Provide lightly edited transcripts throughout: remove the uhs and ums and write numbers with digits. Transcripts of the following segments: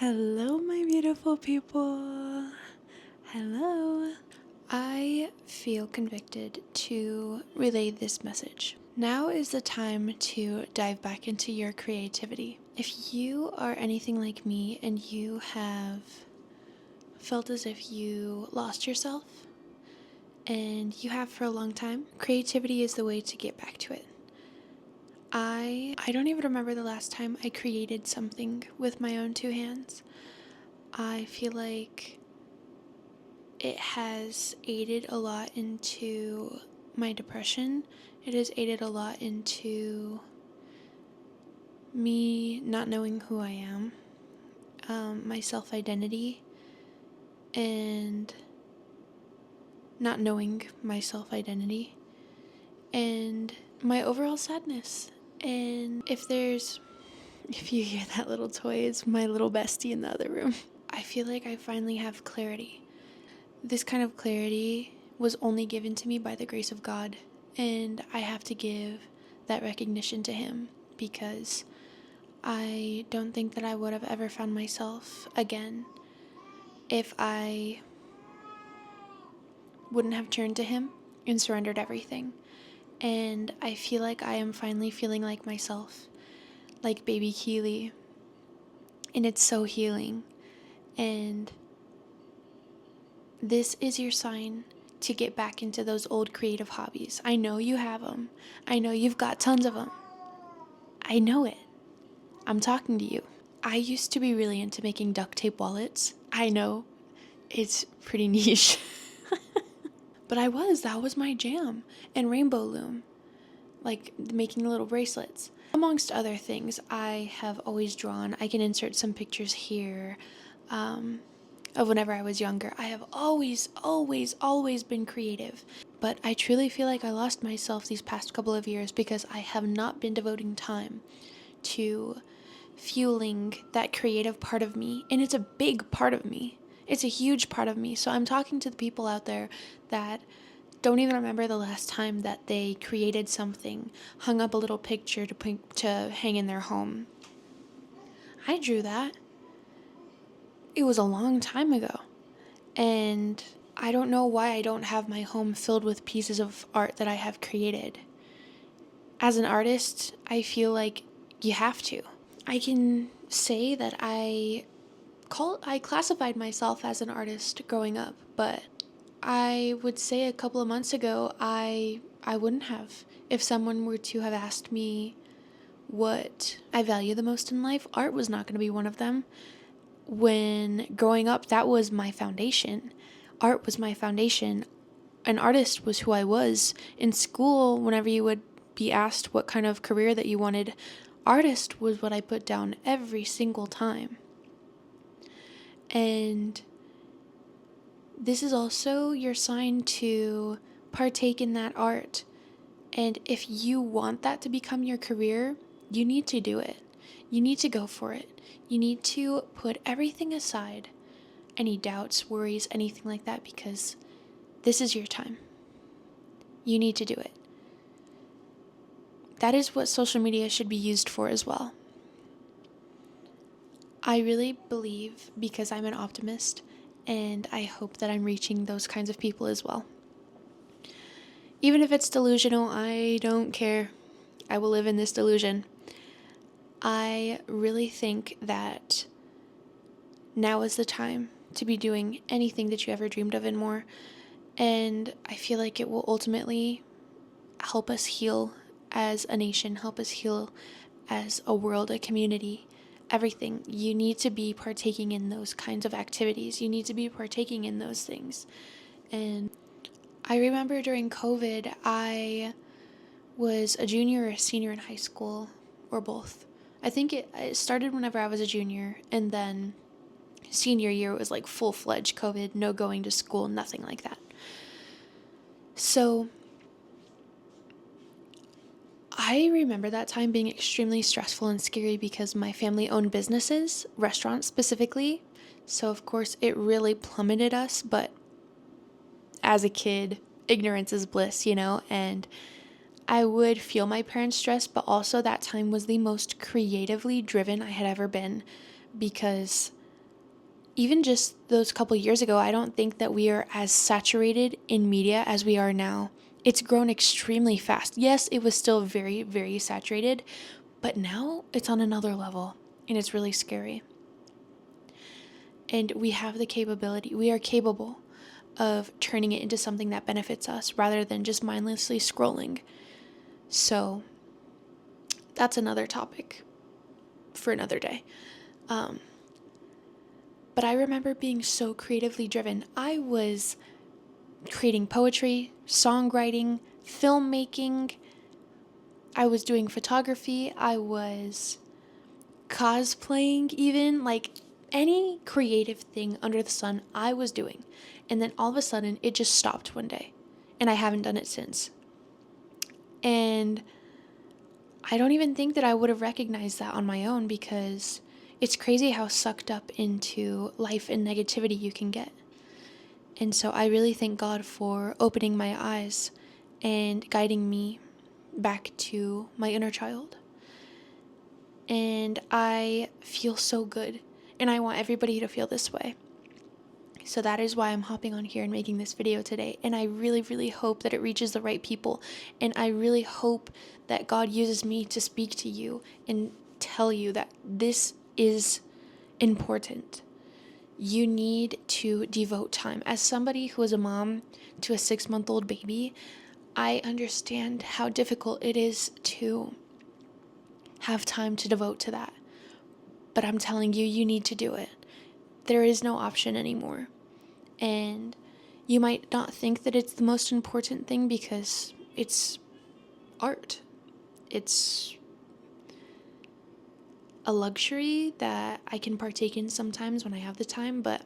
Hello, my beautiful people. Hello. I feel convicted to relay this message. Now is the time to dive back into your creativity. If you are anything like me and you have felt as if you lost yourself, and you have for a long time, creativity is the way to get back to it. I don't even remember the last time I created something with my own two hands. I feel like it has aided a lot into my depression. It has aided a lot into me not knowing who I am, my self-identity, and not knowing my self-identity, and my overall sadness. And if you hear that little toy, it's my little bestie in the other room. I feel like I finally have clarity. This kind of clarity was only given to me by the grace of God, and I have to give that recognition to Him, because I don't think that I would have ever found myself again if I wouldn't have turned to Him and surrendered everything. And I feel like I am finally feeling like myself, like baby Keely, and it's so healing. And this is your sign to get back into those old creative hobbies. I know you have them. I know you've got tons of them. I know it. I'm talking to you. I used to be really into making duct tape wallets. I know it's pretty niche. But that was my jam. And rainbow loom, like making little bracelets. Amongst other things, I have always drawn. I can insert some pictures here of whenever I was younger. I have always been creative. But I truly feel like I lost myself these past couple of years because I have not been devoting time to fueling that creative part of me. And it's a big part of me. It's a huge part of me. So I'm talking to the people out there that don't even remember the last time that they created something, hung up a little picture to hang in their home. I drew that. It was a long time ago. And I don't know why I don't have my home filled with pieces of art that I have created. As an artist, I feel like you have to. I can say that I classified myself as an artist growing up, but I would say a couple of months ago I wouldn't have. If someone were to have asked me what I value the most in life, art was not going to be one of them. When growing up, that was my foundation. Art was my foundation. An artist was who I was. In school, whenever you would be asked what kind of career that you wanted, artist was what I put down every single time. And this is also your sign to partake in that art. And if you want that to become your career, you need to do it. You need to go for it. You need to put everything aside, any doubts, worries, anything like that, because this is your time. You need to do it. That is what social media should be used for as well. I really believe, because I'm an optimist, and I hope that I'm reaching those kinds of people as well. Even if it's delusional, I don't care. I will live in this delusion. I really think that now is the time to be doing anything that you ever dreamed of and more. And I feel like it will ultimately help us heal as a nation, help us heal as a world, a community, everything. You need to be partaking in those kinds of activities. You need to be partaking in those things. And I remember during COVID, I was a junior or a senior in high school, or both. I think it started whenever I was a junior, and then senior year was like full-fledged COVID, no going to school, nothing like that. So I remember that time being extremely stressful and scary because my family owned businesses, restaurants specifically. So of course it really plummeted us, but as a kid, ignorance is bliss, and I would feel my parents' stress, but also that time was the most creatively driven I had ever been, because even just those couple years ago, I don't think that we are as saturated in media as we are now. It's grown extremely fast. Yes, it was still very, very saturated, but now it's on another level, and it's really scary. And we have the capability, we are capable of turning it into something that benefits us rather than just mindlessly scrolling. So that's another topic for another day. But I remember being so creatively driven. I was creating poetry, songwriting, filmmaking. I was doing photography. I was cosplaying, even like any creative thing under the sun I was doing. And then all of a sudden it just stopped one day, and I haven't done it since. And I don't even think that I would have recognized that on my own, because it's crazy how sucked up into life and negativity you can get. And so I really thank God for opening my eyes and guiding me back to my inner child. And I feel so good, and I want everybody to feel this way. So that is why I'm hopping on here and making this video today. And I really, really hope that it reaches the right people. And I really hope that God uses me to speak to you and tell you that this is important. You need to devote time. As somebody who is a mom to a 6-month-old baby, I understand how difficult it is to have time to devote to that. But I'm telling you, you need to do it. There is no option anymore. And you might not think that it's the most important thing because it's art. It's a luxury that I can partake in sometimes when I have the time, but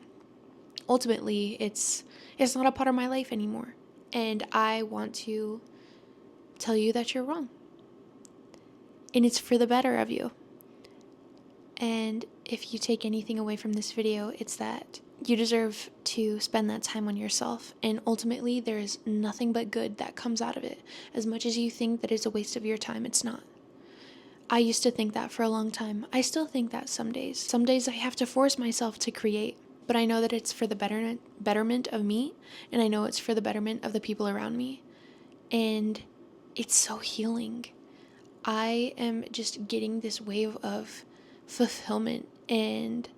ultimately it's not a part of my life anymore. And I want to tell you that you're wrong. And it's for the better of you. And if you take anything away from this video, it's that you deserve to spend that time on yourself. And ultimately, there is nothing but good that comes out of it. As much as you think that it's a waste of your time, it's not. I used to think that for a long time. I still think that some days. Some days I have to force myself to create. But I know that it's for the betterment of me. And I know it's for the betterment of the people around me. And it's so healing. I am just getting this wave of fulfillment, and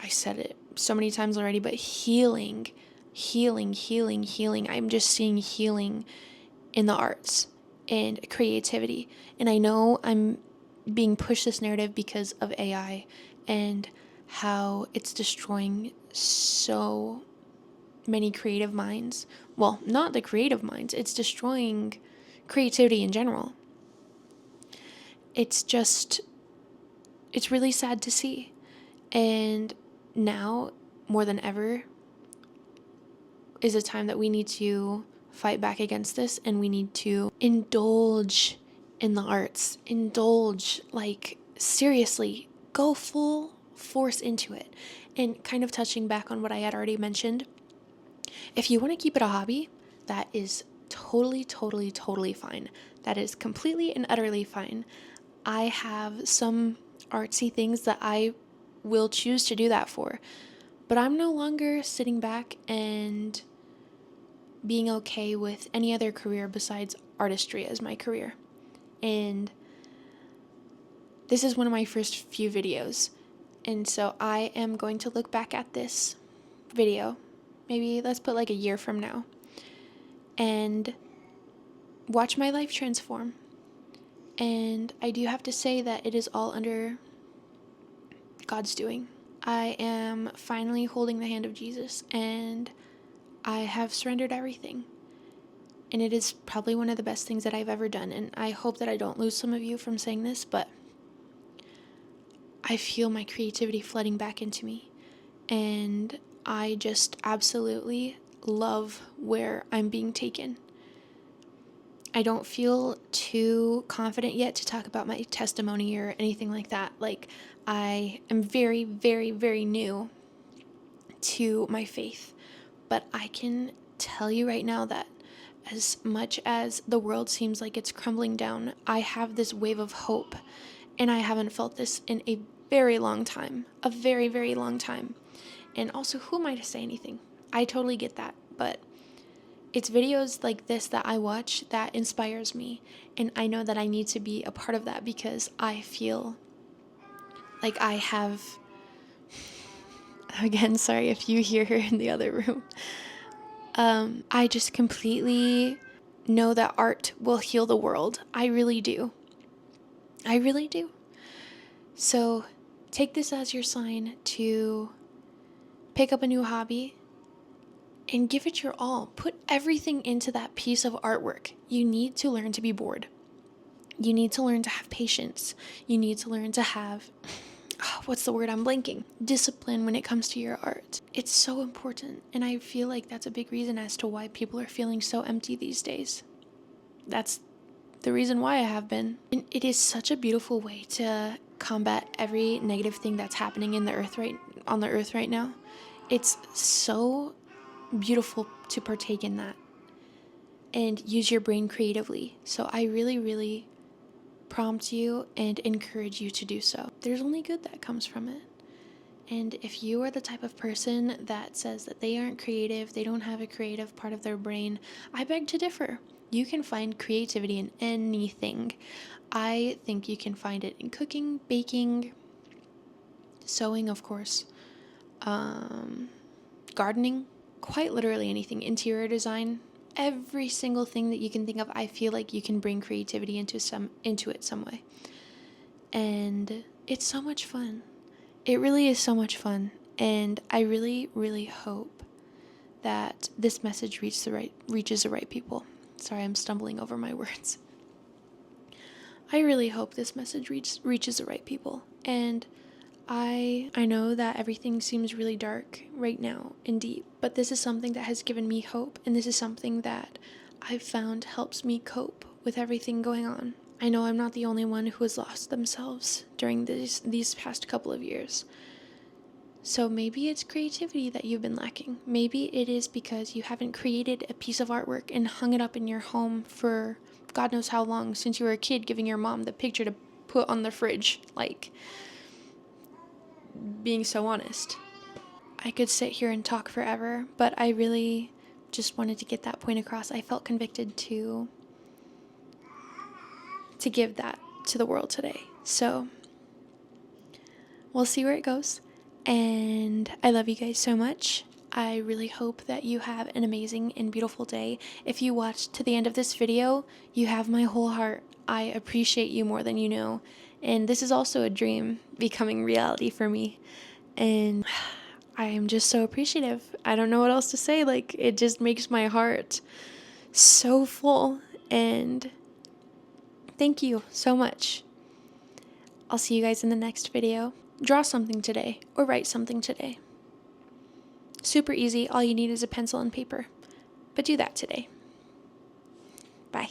I said it so many times already, but healing. I'm just seeing healing in the arts and creativity. And I know I'm being pushed this narrative because of AI and how it's destroying so many creative minds. Well, not the creative minds, it's destroying creativity in general. It's really sad to see. And now, more than ever, is a time that we need to fight back against this, and we need to indulge in the arts. Indulge, like, seriously, go full force into it. And kind of touching back on what I had already mentioned, if you want to keep it a hobby, that is totally fine. That is completely and utterly fine. I have some artsy things that I will choose to do that for. But I'm no longer sitting back and being okay with any other career besides artistry as my career. And this is one of my first few videos. And so I am going to look back at this video, maybe let's put like a year from now, and watch my life transform. And I do have to say that it is all under God's doing. I am finally holding the hand of Jesus, and I have surrendered everything. And it is probably one of the best things that I've ever done. And I hope that I don't lose some of you from saying this, but I feel my creativity flooding back into me. And I just absolutely love where I'm being taken. I don't feel too confident yet to talk about my testimony or anything like that. Like, I am very new to my faith. But I can tell you right now that as much as the world seems like it's crumbling down, I have this wave of hope. And I haven't felt this in a very long time, a very, very long time. And also, who am I to say anything? I totally get that, but it's videos like this that I watch that inspires me, and I know that I need to be a part of that because I feel like I have, again, sorry if you hear her in the other room, I just completely know that art will heal the world. I really do. I really do. So take this as your sign to pick up a new hobby and give it your all. Put everything into that piece of artwork. You need to learn to be bored. You need to learn to have patience. You need to learn to have, what's the word I'm blanking? Discipline when it comes to your art. It's so important. And I feel like that's a big reason as to why people are feeling so empty these days. That's the reason why I have been. And it is such a beautiful way to combat every negative thing that's happening on the earth right now. It's so beautiful to partake in that and use your brain creatively. So I really, really prompt you and encourage you to do so. There's only good that comes from it. And if you are the type of person that says that they aren't creative, they don't have a creative part of their brain, I beg to differ. You can find creativity in anything. I think you can find it in cooking, baking, sewing, of course, gardening, quite literally anything, interior design, every single thing that you can think of. I feel like you can bring creativity into it some way. And it's so much fun. It really is so much fun. And I really, really hope that this message reaches the right people. Sorry, I'm stumbling over my words. I really hope this message reaches the right people. And I know that everything seems really dark right now and deep, but this is something that has given me hope, and this is something that I've found helps me cope with everything going on. I know I'm not the only one who has lost themselves during these past couple of years. So maybe it's creativity that you've been lacking. Maybe it is because you haven't created a piece of artwork and hung it up in your home for God knows how long, since you were a kid giving your mom the picture to put on the fridge, like, being so honest. I could sit here and talk forever, but I really just wanted to get that point across. I felt convicted to give that to the world today. So we'll see where it goes. And I love you guys so much. I really hope that you have an amazing and beautiful day. If you watched to the end of this video, you have my whole heart. I appreciate you more than you know. And this is also a dream becoming reality for me. And I am just so appreciative. I don't know what else to say. Like, it just makes my heart so full. And thank you so much. I'll see you guys in the next video. Draw something today or write something today. Super easy. All you need is a pencil and paper. But do that today. Bye.